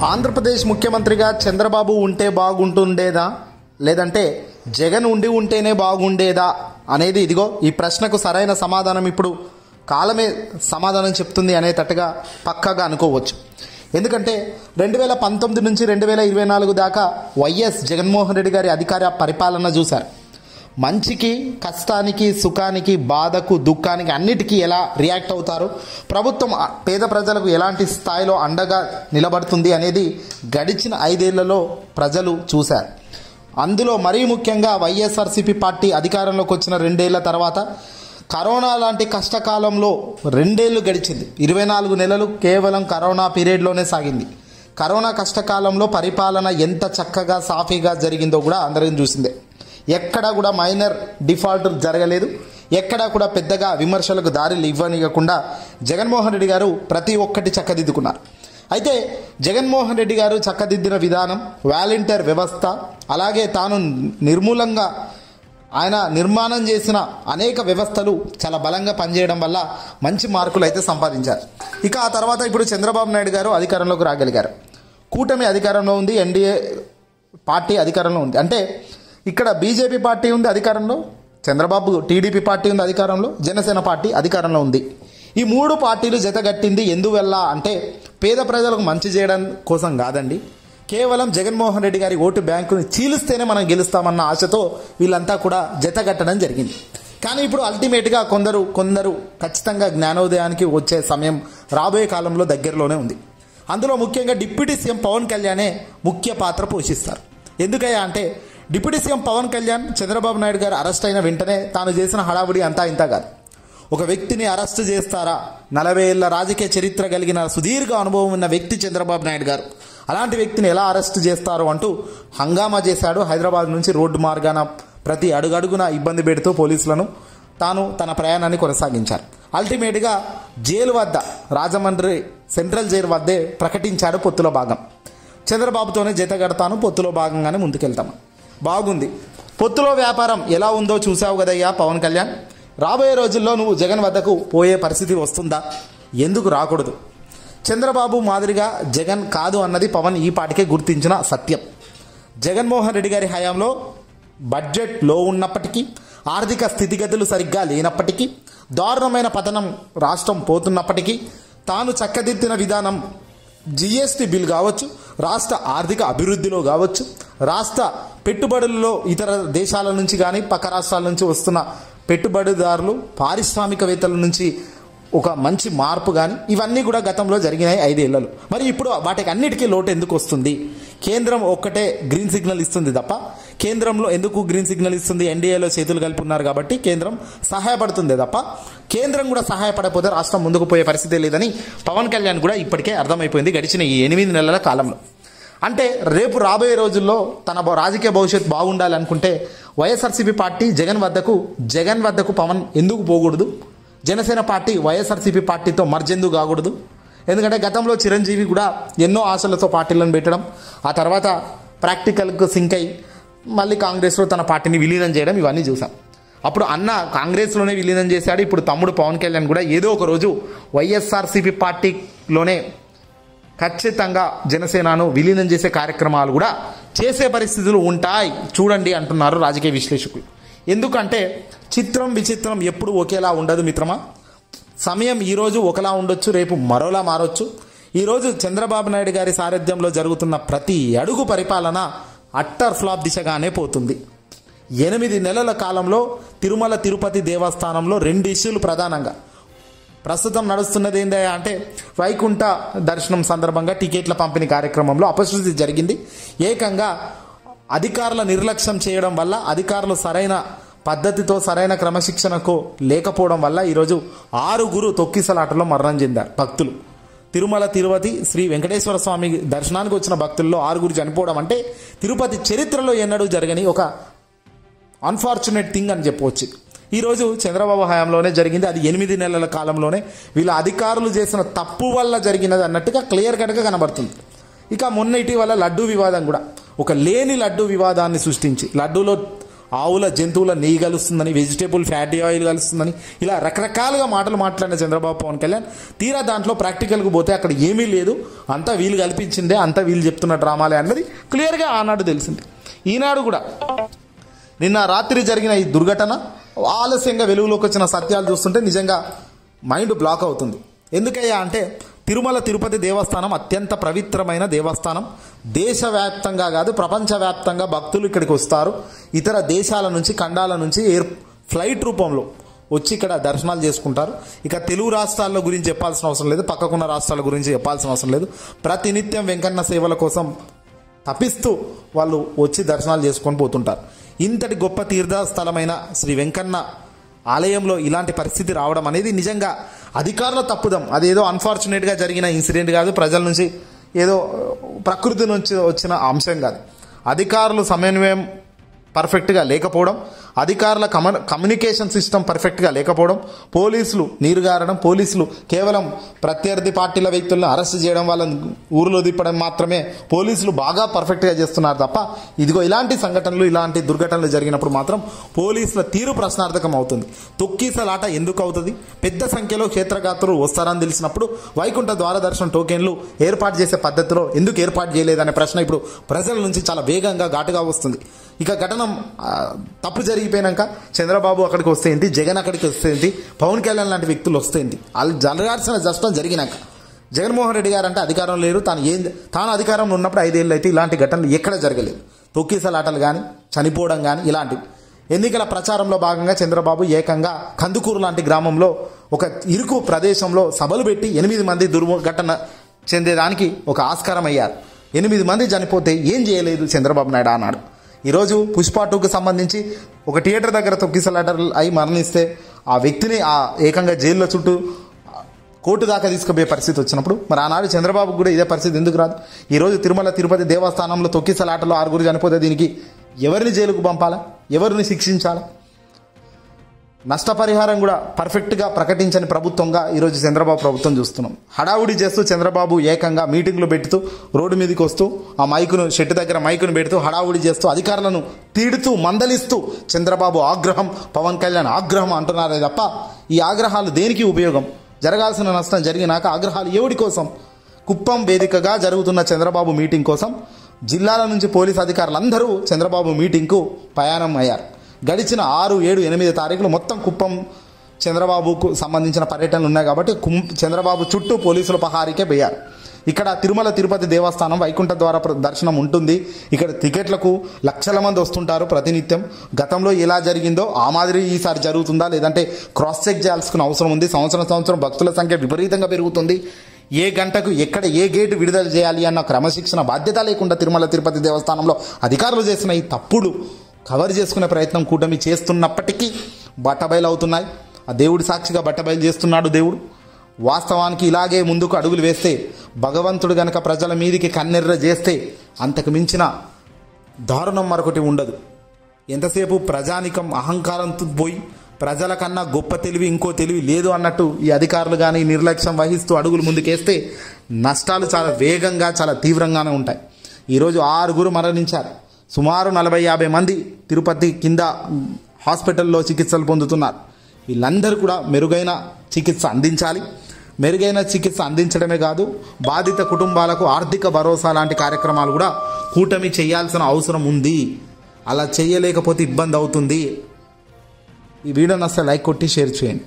ఆంధ్రప్రదేశ్ ముఖ్యమంత్రిగా చంద్రబాబు ఉంటే బాగుంటుండేదా లేదంటే జగన్ ఉంటేనే బాగుండేదా అనేది ఇదిగో ఈ ప్రశ్నకు సరైన సమాధానం ఇప్పుడు కాలమే సమాధానం చెప్తుంది అనేటట్టుగా పక్కాగా అనుకోవచ్చు. ఎందుకంటే 2019 నుంచి 2024 దాకా వైఎస్ జగన్మోహన్ రెడ్డి గారి అధికార పరిపాలన చూశారు. మంచికి, కష్టానికి, సుఖానికి, బాధకు, దుఃఖానికి అన్నిటికీ ఎలా రియాక్ట్ అవుతారు, ప్రభుత్వం పేద ప్రజలకు ఎలాంటి స్థాయిలో అండగా నిలబడుతుంది అనేది గడిచిన 5 ఏళ్లలో ప్రజలు చూశారు. అందులో మరీ ముఖ్యంగా వైఎస్ఆర్సీపీ పార్టీ అధికారంలోకి వచ్చిన 2 ఏళ్ల తర్వాత కరోనా లాంటి కష్టకాలంలో 2 ఏళ్లు గడిచింది. 24 నెలలు కేవలం కరోనా పీరియడ్లోనే సాగింది. కరోనా కష్టకాలంలో పరిపాలన ఎంత చక్కగా సాఫీగా జరిగిందో కూడా అందరం చూసిందే. ఎక్కడా కూడా మైనర్ డిఫాల్ట్ జరగలేదు. ఎక్కడా కూడా పెద్దగా విమర్శలకు దారిలు ఇవ్వనివ్వకుండా జగన్మోహన్ రెడ్డి గారు ప్రతి ఒక్కటి చక్కదిద్దుకున్నారు. అయితే జగన్మోహన్ రెడ్డి గారు చక్కదిద్దిన విధానం, వాలంటీర్ వ్యవస్థ, అలాగే తాను నిర్మూలంగా ఆయన నిర్మాణం చేసిన అనేక వ్యవస్థలు చాలా బలంగా పనిచేయడం వల్ల మంచి మార్కులు అయితే సంపాదించారు. ఇక ఆ తర్వాత ఇప్పుడు చంద్రబాబు నాయుడు గారు అధికారంలోకి రాగలిగారు. కూటమి అధికారంలో ఉంది, ఎన్డీఏ పార్టీ అధికారంలో ఉంది. అంటే ఇక్కడ బీజేపీ పార్టీ ఉంది అధికారంలో, చంద్రబాబు టీడీపీ పార్టీ ఉంది అధికారంలో, జనసేన పార్టీ అధికారంలో ఉంది. ఈ 3 పార్టీలు జతగట్టింది ఎందువల్ల అంటే పేద ప్రజలకు మంచి చేయడం కోసం కాదండి. కేవలం జగన్మోహన్ రెడ్డి గారి ఓటు బ్యాంకుని చీలిస్తేనే మనం గెలుస్తామన్న ఆశతో వీళ్ళంతా కూడా జతగట్టడం జరిగింది. కానీ ఇప్పుడు అల్టిమేట్గా కొందరు ఖచ్చితంగా జ్ఞానోదయానికి వచ్చే సమయం రాబోయే కాలంలో దగ్గరలోనే ఉంది. అందులో ముఖ్యంగా డిప్యూటీ సీఎం పవన్ కళ్యాణే ముఖ్య పాత్ర పోషిస్తారు. ఎందుకయ్యా అంటే డిప్యూటీ సీఎం పవన్ కళ్యాణ్ చంద్రబాబు నాయుడు గారు అరెస్ట్ అయిన వెంటనే తాను చేసిన హడావుడి అంతా ఇంత కాదు. ఒక వ్యక్తిని అరెస్ట్ చేస్తారా? 40 ఏళ్ల రాజకీయ చరిత్ర కలిగిన సుదీర్ఘ అనుభవం ఉన్న వ్యక్తి చంద్రబాబు నాయుడు గారు. అలాంటి వ్యక్తిని ఎలా అరెస్ట్ చేస్తారు అంటూ హంగామా చేశాడు. హైదరాబాద్ నుంచి రోడ్డు మార్గాన ప్రతి అడుగడుగున ఇబ్బంది పెడుతూ పోలీసులను తాను తన ప్రయాణాన్ని కొనసాగించారు. అల్టిమేట్గా జైలు వద్ద, రాజమండ్రి సెంట్రల్ జైలు వద్దే ప్రకటించాడు పొత్తులో భాగం. చంద్రబాబుతోనే జతగడతాను, పొత్తులో భాగంగానే ముందుకెళ్తాము. బాగుంది. పొత్తులో వ్యాపారం ఎలా ఉందో చూసావు కదయ్యా పవన్ కళ్యాణ్. రాబోయే రోజుల్లో నువ్వు జగన్ వద్దకు పోయే పరిస్థితి వస్తుందా? ఎందుకు రాకూడదు? చంద్రబాబు మాదిరిగా జగన్ కాదు అన్నది పవన్ ఈ పాటికే గుర్తించిన సత్యం. జగన్మోహన్ రెడ్డి గారి హయాంలో బడ్జెట్ లో ఉన్నప్పటికీ, ఆర్థిక స్థితిగతులు సరిగ్గా లేనప్పటికీ, దారుణమైన పతనం రాష్ట్రం పోతున్నప్పటికీ తాను చక్కదిద్దిన విధానం, జిఎస్టీ బిల్ కావచ్చు, రాష్ట్ర ఆర్థిక అభివృద్ధిలో కావచ్చు, రాష్ట్ర పెట్టుబడుల్లో ఇతర దేశాల నుంచి కానీ పక్క రాష్ట్రాల నుంచి వస్తున్న పెట్టుబడిదారులు, పారిశ్రామికవేత్తల నుంచి ఒక మంచి మార్పు కానీ ఇవన్నీ కూడా గతంలో జరిగినాయి 5 ఏళ్లలో. మరి ఇప్పుడు వాటికి అన్నిటికీ లోటు ఎందుకు వస్తుంది? కేంద్రం ఒక్కటే గ్రీన్ సిగ్నల్ ఇస్తుంది తప్ప, కేంద్రంలో ఎందుకు గ్రీన్ సిగ్నల్ ఇస్తుంది? ఎన్డీఏలో చేతులు కలుపున్నారు కాబట్టి కేంద్రం సహాయపడుతుంది తప్ప, కేంద్రం కూడా సహాయపడకపోతే రాష్ట్రం ముందుకు పోయే పరిస్థితి లేదని పవన్ కళ్యాణ్ కూడా ఇప్పటికే అర్థమైపోయింది గడిచిన ఈ 8 నెలల కాలంలో. అంటే రేపు రాబోయే రోజుల్లో తన రాజకీయ భవిష్యత్తు బాగుండాలనుకుంటే వైఎస్ఆర్సీపీ పార్టీ జగన్ వద్దకు పవన్ ఎందుకు పోకూడదు? జనసేన పార్టీ వైఎస్ఆర్సీపీ పార్టీతో మర్జ్ ఎందుకు కాకూడదు? ఎందుకంటే గతంలో చిరంజీవి కూడా ఎన్నో ఆశలతో పార్టీలను పెట్టడం, ఆ తర్వాత ప్రాక్టికల్కు సింక్ అయి మళ్ళీ కాంగ్రెస్లో తన పార్టీని విలీనం చేయడం, ఇవన్నీ చూసాం. అప్పుడు అన్న కాంగ్రెస్లోనే విలీనం చేశాడు. ఇప్పుడు తమ్ముడు పవన్ కళ్యాణ్ కూడా ఏదో ఒక రోజు వైఎస్ఆర్సీపీ పార్టీలోనే ఖచ్చితంగా జనసేనను విలీనం చేసే కార్యక్రమాలు కూడా చేసే పరిస్థితులు ఉంటాయి చూడండి అంటున్నారు రాజకీయ విశ్లేషకులు. ఎందుకంటే చిత్రం విచిత్రం ఎప్పుడు ఒకేలా ఉండదు మిత్రమా. సమయం ఈరోజు ఒకలా ఉండొచ్చు, రేపు మరోలా మారొచ్చు. ఈరోజు చంద్రబాబు నాయుడు గారి సారథ్యంలో జరుగుతున్న ప్రతి అడుగు పరిపాలన అట్టర్ ఫ్లాప్ దిశగానే పోతుంది. 8 నెలల కాలంలో తిరుమల తిరుపతి దేవస్థానంలో 2 ఇష్యూలు ప్రధానంగా ప్రస్తుతం నడుస్తున్నది ఏందా అంటే వైకుంఠ దర్శనం సందర్భంగా టికెట్ల పంపిణీ కార్యక్రమంలో అపశృతి జరిగింది. ఏకంగా అధికారుల నిర్లక్ష్యం చేయడం వల్ల, అధికారులు సరైన పద్ధతితో సరైన క్రమశిక్షణకు లేకపోవడం వల్ల ఈరోజు 6 తొక్కిసలాటలో మరణం చెందారు భక్తులు. తిరుమల తిరుపతి శ్రీ వెంకటేశ్వర స్వామి దర్శనానికి వచ్చిన భక్తుల్లో 6 చనిపోవడం అంటే తిరుపతి చరిత్రలో ఎన్నడూ జరగని ఒక అన్ఫార్చునేట్ థింగ్ అని చెప్పవచ్చు. ఈరోజు చంద్రబాబు హయాంలోనే జరిగింది. అది 8 నెలల కాలంలోనే వీళ్ళ అధికారులు చేసిన తప్పు వల్ల జరిగినది అన్నట్టుగా క్లియర్ కట్గా కనబడుతుంది. ఇక మొన్న ఇటీవల లడ్డూ వివాదం కూడా ఒక లేని లడ్డూ వివాదాన్ని సృష్టించి, లడ్డూలో ఆవుల జంతువుల నెయ్యి కలుస్తుందని, వెజిటేబుల్ ఫ్యాటీ ఆయిల్ కలుస్తుందని, ఇలా రకరకాలుగా మాటలు మాట్లాడిన చంద్రబాబు పవన్ కళ్యాణ్ తీరా దాంట్లో ప్రాక్టికల్కి పోతే అక్కడ ఏమీ లేదు, అంతా వీళ్ళు కల్పించిందే, అంతా వీళ్ళు చెప్తున్న డ్రామాలే అన్నది క్లియర్గా ఆనాడు తెలిసింది. ఈనాడు కూడా నిన్న రాత్రి జరిగిన ఈ దుర్ఘటన ఆలస్యంగా వెలుగులోకి వచ్చిన సత్యాలు చూస్తుంటే నిజంగా మైండ్ బ్లాక్ అవుతుంది. ఎందుకయ్యా అంటే తిరుమల తిరుపతి దేవస్థానం అత్యంత పవిత్రమైన దేవస్థానం. దేశవ్యాప్తంగా కాదు ప్రపంచవ్యాప్తంగా భక్తులు ఇక్కడికి వస్తారు. ఇతర దేశాల నుంచి, ఖండాల నుంచి ఫ్లైట్ రూపంలో వచ్చి ఇక్కడ దర్శనాలు చేసుకుంటారు. ఇక తెలుగు రాష్ట్రాల గురించి చెప్పాల్సిన అవసరం లేదు, పక్కకున్న రాష్ట్రాల గురించి చెప్పాల్సిన అవసరం లేదు. ప్రతినిత్యం వెంకన్న సేవల కోసం తప్పిస్తూ వాళ్ళు వచ్చి దర్శనాలు చేసుకొని పోతుంటారు. ఇంతటి గొప్ప తీర్థస్థలమైన శ్రీ వెంకన్న ఆలయంలో ఇలాంటి పరిస్థితి రావడం అనేది నిజంగా అధికారుల తప్పుదం. అదేదో అన్ఫార్చునేట్గా జరిగిన ఇన్సిడెంట్ కాదు, ప్రజల నుంచి ఏదో ప్రకృతి నుంచి వచ్చిన అంశం కాదు. అధికారులు సమన్వయం పర్ఫెక్ట్గా లేకపోవడం, అధికారుల కమ్యూనికేషన్ సిస్టమ్ పర్ఫెక్ట్గా లేకపోవడం, పోలీసులు నీరుగారడం, పోలీసులు కేవలం ప్రత్యర్థి పార్టీల వ్యక్తులను అరెస్ట్ చేయడం, వాళ్ళని ఊరిలో దిప్పడం మాత్రమే పోలీసులు బాగా పర్ఫెక్ట్గా చేస్తున్నారు తప్ప ఇదిగో ఇలాంటి సంఘటనలు, ఇలాంటి దుర్ఘటనలు జరిగినప్పుడు మాత్రం పోలీసుల తీరు ప్రశ్నార్థకం అవుతుంది. తొక్కీసలాట ఎందుకు అవుతుంది? పెద్ద సంఖ్యలో క్షేత్రగాత్రులు వస్తారని తెలిసినప్పుడు వైకుంఠ ద్వారదర్శనం టోకెన్లు ఏర్పాటు చేసే పద్ధతిలో ఎందుకు ఏర్పాటు చేయలేదనే ప్రశ్న ఇప్పుడు ప్రజల నుంచి చాలా వేగంగా ఘాటుగా వస్తుంది. ఇక ఘటన తప్పు జరిగిపోయినాక చంద్రబాబు అక్కడికి వస్తే ఏంటి, జగన్ అక్కడికి వస్తే ఏంటి, పవన్ కళ్యాణ్ లాంటి వ్యక్తులు వస్తే ఏంటి? వాళ్ళు జరగాల్సిన నష్టం జరిగినాక జగన్మోహన్ రెడ్డి గారు అంటే అధికారం లేరు, తాను అధికారంలో ఉన్నప్పుడు 5 ఏళ్ళు అయితే ఇలాంటి ఘటనలు ఎక్కడ జరగలేదు. తొక్కిసలాటలు కానీ, చనిపోవడం కానీ ఇలాంటివి. ఎన్నికల ప్రచారంలో భాగంగా చంద్రబాబు ఏకంగా కందుకూరు లాంటి గ్రామంలో ఒక ఇరుకు ప్రదేశంలో సభలు పెట్టి 8 మంది దుర్ఘటన చెందేదానికి ఒక ఆస్కారం అయ్యారు. 8 మంది చనిపోతే ఏం చేయలేదు చంద్రబాబు నాయుడు అన్నాడు. ఈరోజు పుష్ప 2కు సంబంధించి ఒక థియేటర్ దగ్గర తొక్కిసలాటలు అయి మరణిస్తే ఆ వ్యక్తిని ఏకంగా జైల్లో చుట్టూ కోర్టు దాకా తీసుకుపోయే పరిస్థితి వచ్చినప్పుడు మరి ఆనాడు చంద్రబాబు కూడా ఇదే పరిస్థితి ఎందుకు రాదు? ఈరోజు తిరుమల తిరుపతి దేవస్థానంలో తొక్కిసలాటలో 6 చనిపోతే దీనికి ఎవరిని జైలుకు పంపాలా, ఎవరిని శిక్షించాలా? నష్టపరిహారం కూడా పర్ఫెక్ట్గా ప్రకటించని ప్రభుత్వంగా ఈరోజు చంద్రబాబు ప్రభుత్వం చూస్తున్నాం. హడావుడి చేస్తూ చంద్రబాబు ఏకంగా మీటింగ్లు పెడుతూ రోడ్డు మీదకి వస్తూ ఆ మైకును షెట్టు దగ్గర మైకును పెడుతూ హడావుడి చేస్తూ అధికారులను తీడుతూ మందలిస్తూ చంద్రబాబు ఆగ్రహం, పవన్ కళ్యాణ్ ఆగ్రహం అంటున్నారే తప్ప ఈ ఆగ్రహాలు దేనికి ఉపయోగం? జరగాల్సిన నష్టం జరిగినాక ఆగ్రహాలు ఎవడి కోసం? కుప్పం వేదికగా జరుగుతున్న చంద్రబాబు మీటింగ్ కోసం జిల్లాల నుంచి పోలీస్ అధికారులందరూ చంద్రబాబు మీటింగ్కు ప్రయాణం అయ్యారు. గడిచిన 6, 7, 8 తారీఖులు మొత్తం కుప్పం చంద్రబాబుకు సంబంధించిన పర్యటనలు ఉన్నాయి కాబట్టి చంద్రబాబు చుట్టూ పోలీసుల పహారీకే పోయారు. ఇక్కడ తిరుమల తిరుపతి దేవస్థానం వైకుంఠ ద్వార దర్శనం ఉంటుంది. ఇక్కడ టికెట్లకు లక్షల మంది వస్తుంటారు ప్రతినిత్యం. గతంలో ఎలా జరిగిందో ఆ మాదిరి ఈసారి జరుగుతుందా లేదంటే క్రాస్ చెక్ చేయాల్సిన అవసరం ఉంది. సంవత్సరం భక్తుల సంఖ్య విపరీతంగా పెరుగుతుంది. ఏ గంటకు ఎక్కడ ఏ గేటు విడుదల చేయాలి అన్న క్రమశిక్షణ బాధ్యత లేకుండా తిరుమల తిరుపతి దేవస్థానంలో అధికారులు చేసిన ఈ తప్పుడు కవర్ చేసుకునే ప్రయత్నం కూటమి చేస్తున్నప్పటికీ బట్టబయలు అవుతున్నాయి. ఆ దేవుడి సాక్షిగా బట్టబయలు చేస్తున్నాడు దేవుడు. వాస్తవానికి ఇలాగే ముందుకు అడుగులు వేస్తే భగవంతుడు గనక ప్రజల మీదికి కన్నెర్ర చేస్తే అంతకు మించిన దారుణం మరొకటి ఉండదు. ఎంతసేపు ప్రజానికం అహంకారంతో పోయి ప్రజల కన్నా గొప్ప తెలివి ఇంకో తెలివి లేదు అన్నట్టు ఈ అధికారులు కానీ నిర్లక్ష్యం వహిస్తూ అడుగులు ముందుకేస్తే నష్టాలు చాలా వేగంగా చాలా తీవ్రంగానే ఉంటాయి. ఈరోజు 6 మరణించారు. సుమారు 40-50 మంది తిరుపతి కింద హాస్పిటల్లో చికిత్సలు పొందుతున్నారు. వీళ్ళందరూ కూడా మెరుగైన చికిత్స అందించాలి. మెరుగైన చికిత్స అందించడమే కాదు, బాధిత కుటుంబాలకు ఆర్థిక భరోసా లాంటి కార్యక్రమాలు కూడా కూటమి చేయాల్సిన అవసరం ఉంది. అలా చేయలేకపోతే ఇబ్బంది అవుతుంది. ఈ వీడియోని అసలు లైక్ కొట్టి షేర్ చేయండి.